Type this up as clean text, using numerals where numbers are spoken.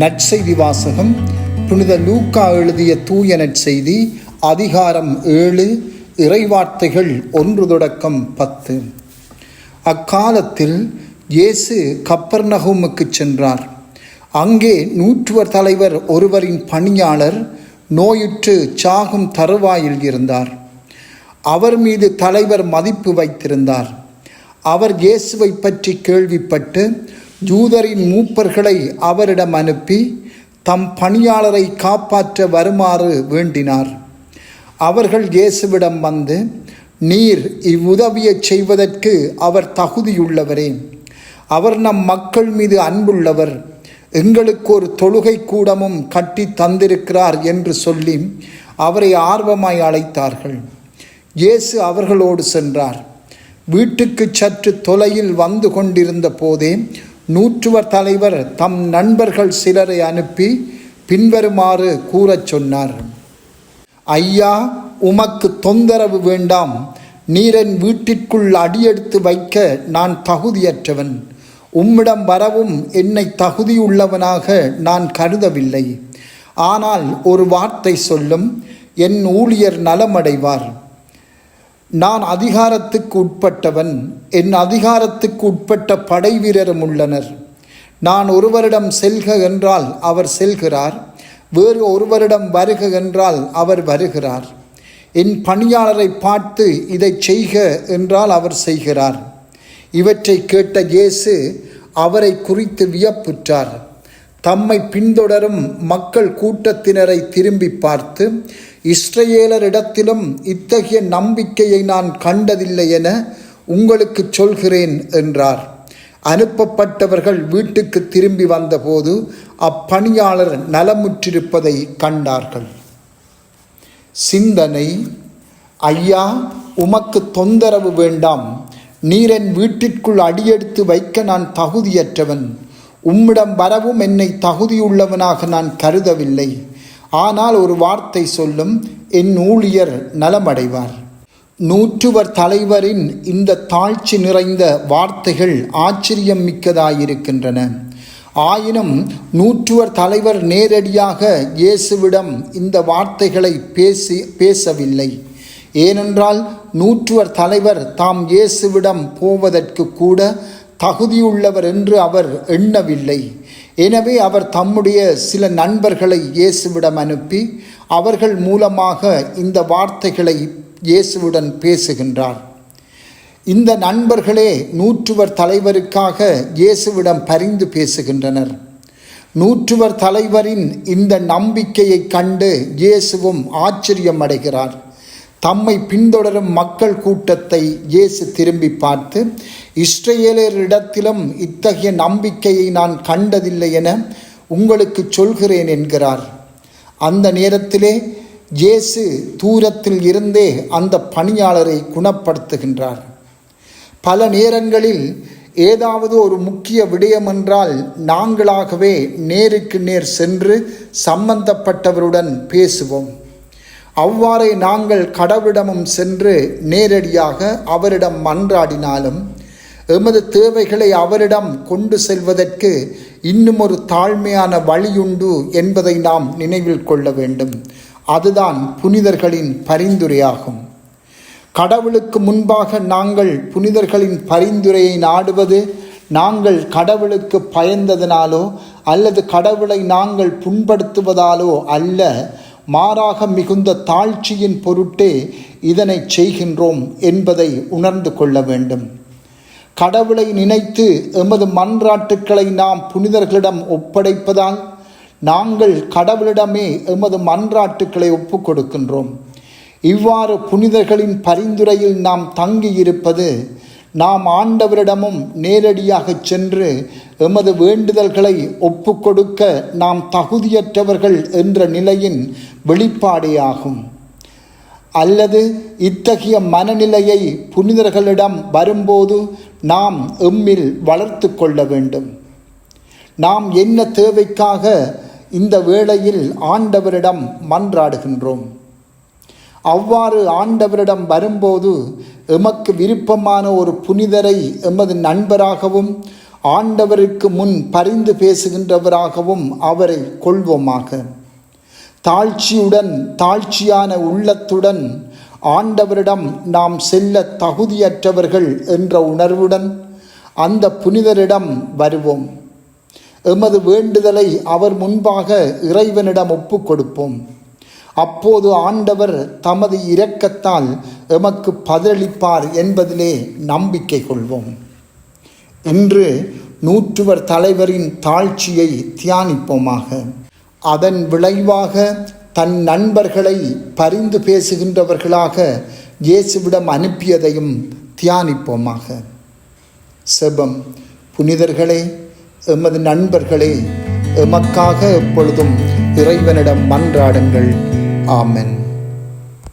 நற்செய்தி வாசகம். புனித லூக்கா எழுதிய தூய நற்செய்தி அதிகாரம் 7 இறைவார்த்தைகள் 1 தொடக்கம் 10. அக்காலத்தில் இயேசு கப்பர்நகூமுக்கு சென்றார். அங்கே நூற்றுவர் தலைவர் ஒருவரின் பணியாளர் நோயுற்று சாகும் தருவாயில் இருந்தார். அவர் மீது தலைவர் மதிப்பு வைத்திருந்தார். அவர் இயேசுவை பற்றி கேள்விப்பட்டு யூதரின் மூப்பர்களை அவரிடம் அனுப்பி தம் பணியாளரை காப்பாற்ற வருமாறு வேண்டினார். அவர்கள் இயேசுவிடம் வந்து, நீர் இவ்வுதவியை செய்வதற்கு அவர் தகுதியுள்ளவரே, அவர் நம் மக்கள் மீது அன்புள்ளவர், எங்களுக்கு ஒரு தொழுகை கூடமும் கட்டி தந்திருக்கிறார் என்று சொல்லி அவரை ஆர்வமாய் அழைத்தார்கள். இயேசு அவர்களோடு சென்றார். வீட்டுக்கு சற்று தொலையில் வந்து கொண்டிருந்த போதே நூற்றுவர் தலைவர் தம் நண்பர்கள் சிலரை அனுப்பி பின்வருமாறு கூறச் சொன்னார். ஐயா, உமக்கு தொந்தரவு வேண்டாம். நீர் என் வீட்டிற்குள் அடியெடுத்து வைக்க நான் தகுதியற்றவன். உம்மிடம் வரவும் என்னை தகுதியுள்ளவனாக நான் கருதவில்லை. ஆனால் ஒரு வார்த்தை சொல்லும், என் ஊழியர் நலமடைவார். நான் அதிகாரத்துக்கு உட்பட்டவன், என் அதிகாரத்துக்கு உட்பட்ட படை வீரரும் உள்ளனர். நான் ஒருவரிடம் செல்க என்றால் அவர் செல்கிறார், வேறு ஒருவரிடம் வருக என்றால் அவர் வருகிறார். என் பணியாளரை பார்த்து இதை செய்க என்றால் அவர் செய்கிறார். இவற்றை கேட்ட இயேசு அவரை குறித்து வியப்புற்றார். தம்மை பின்தொடரும் மக்கள் கூட்டத்தினரை திரும்பி பார்த்து, இஸ்ரவேலரிடத்திலும் இத்தகைய நம்பிக்கையை நான் கண்டதில்லை என உங்களுக்கு சொல்கிறேன் என்றார். அனுப்பப்பட்டவர்கள் வீட்டுக்கு திரும்பி வந்தபோது அப்பணியாளர் நலமுற்றிருப்பதை கண்டார்கள். சிந்தனை. ஐயா, உமக்கு தொந்தரவு வேண்டாம். நீர் என் வீட்டிற்குள் அடியெடுத்து வைக்க நான் தகுதியற்றவன். உம்மிடம் வரவும் என்னை தகுதியுள்ளவனாக நான் கருதவில்லை. ஆனால் ஒரு வார்த்தை சொல்லும், என் ஊழியர் நலமடைவார். நூற்றுவர் தலைவரின் இந்த தாழ்ச்சி நிறைந்த வார்த்தைகள் ஆச்சரியம் மிக்கதாயிருக்கின்றன. ஆயினும் நூற்றுவர் தலைவர் நேரடியாக இயேசுவிடம் இந்த வார்த்தைகளை பேசவில்லை. ஏனென்றால் நூற்றுவர் தலைவர் தாம் இயேசுவிடம் போவதற்கு கூட தகுதியுள்ளவர் என்று அவர் எண்ணவில்லை. எனவே அவர் தம்முடைய சில நண்பர்களை இயேசுவிடம் அனுப்பி அவர்கள் மூலமாக இந்த வார்த்தைகளை இயேசுவுடன் பேசுகின்றார். இந்த நண்பர்களே நூற்றுவர் தலைவருக்காக இயேசுவிடம் பரிந்து பேசுகின்றனர். நூற்றுவர் தலைவரின் இந்த நம்பிக்கையை கண்டு இயேசுவும் ஆச்சரியம் அடைகிறார். தம்மை பின்தொடரும் மக்கள் கூட்டத்தை இயேசு திரும்பி பார்த்து, இஸ்ரவேலரிடத்திலும் இத்தகைய நம்பிக்கையை நான் கண்டதில்லை என உங்களுக்கு சொல்கிறேன் என்கிறார். அந்த நேரத்திலே இயேசு தூரத்தில் இருந்தே அந்த பணியாளரை குணப்படுத்துகின்றார். பல நேரங்களில் ஏதாவது ஒரு முக்கிய விடயம் என்றால் நாங்களாகவே நேருக்கு நேர் சென்று சம்பந்தப்பட்டவருடன் பேசுவோம். அவ்வாறே நாங்கள் கடவுளிடமும் சென்று நேரடியாக அவரிடம் மன்றாடினாலும் எமது தேவைகளை அவரிடம் கொண்டு செல்வதற்கு இன்னும் ஒரு தாழ்மையான வழியுண்டு என்பதை நாம் நினைவில் கொள்ள வேண்டும். அதுதான் புனிதர்களின் பரிந்துரையாகும். கடவுளுக்கு முன்பாக நாங்கள் புனிதர்களின் பரிந்துரையை நாடுவது நாங்கள் கடவுளுக்கு பயந்ததினாலோ அல்லது கடவுளை நாங்கள் புண்படுத்துவதாலோ அல்ல, மாறாக மிகுந்த தாழ்ச்சியின் பொருட்டே இதனை செய்கின்றோம் என்பதை உணர்ந்து கொள்ள வேண்டும். கடவுளை நினைத்து எமது மன்றாட்டுக்களை நாம் புனிதர்களிடம் ஒப்படைப்பதால் நாங்கள் கடவுளிடமே எமது மன்றாட்டுக்களை ஒப்பு கொடுக்கின்றோம். இவ்வாறு புனிதர்களின் பரிந்துரையில் நாம் தங்கியிருப்பது நாம் ஆண்டவரிடமும் நேரடியாக சென்று எமது வேண்டுதல்களை ஒப்பு கொடுக்க நாம் தகுதியற்றவர்கள் என்ற நிலையின் வெளிப்பாடேயாகும். அல்லது இத்தகைய மனநிலையை புனிதர்களிடம் வரும்போது நாம் எம்மில் வளர்த்து கொள்ள வேண்டும். நாம் என்ன தேவைக்காக இந்த வேளையில் ஆண்டவரிடம் மன்றாடுகின்றோம்? அவ்வாறு ஆண்டவரிடம் வரும்போது எமக்கு விருப்பமான ஒரு புனிதரை எமது நண்பராகவும் ஆண்டவருக்கு முன் பரிந்து பேசுகின்றவராகவும் அவரை கொள்வோமாக. தாழ்ச்சியான உள்ளத்துடன் ஆண்டவரிடம் நாம் செல்ல தகுதியற்றவர்கள் என்ற உணர்வுடன் அந்த புனிதரிடம் வருவோம். எமது வேண்டுதலை அவர் முன்பாக இறைவனிடம் ஒப்பு கொடுப்போம். அப்போது ஆண்டவர் தமது இரக்கத்தால் எமக்கு பதிலளிப்பார் என்பதிலே நம்பிக்கை கொள்வோம். இன்று நூற்றுவர் தலைவரின் தாழ்ச்சியை தியானிப்போமாக. அதன் விளைவாக தன் நண்பர்களை பரிந்து பேசுகின்றவர்களாக இயேசுவிடம் அனுப்பியதையும் தியானிப்போமாக. செபம். புனிதர்களே, எமது நண்பர்களே, எமக்காக எப்பொழுதும் இறைவனிடம் மன்றாடுங்கள். ஆமென்.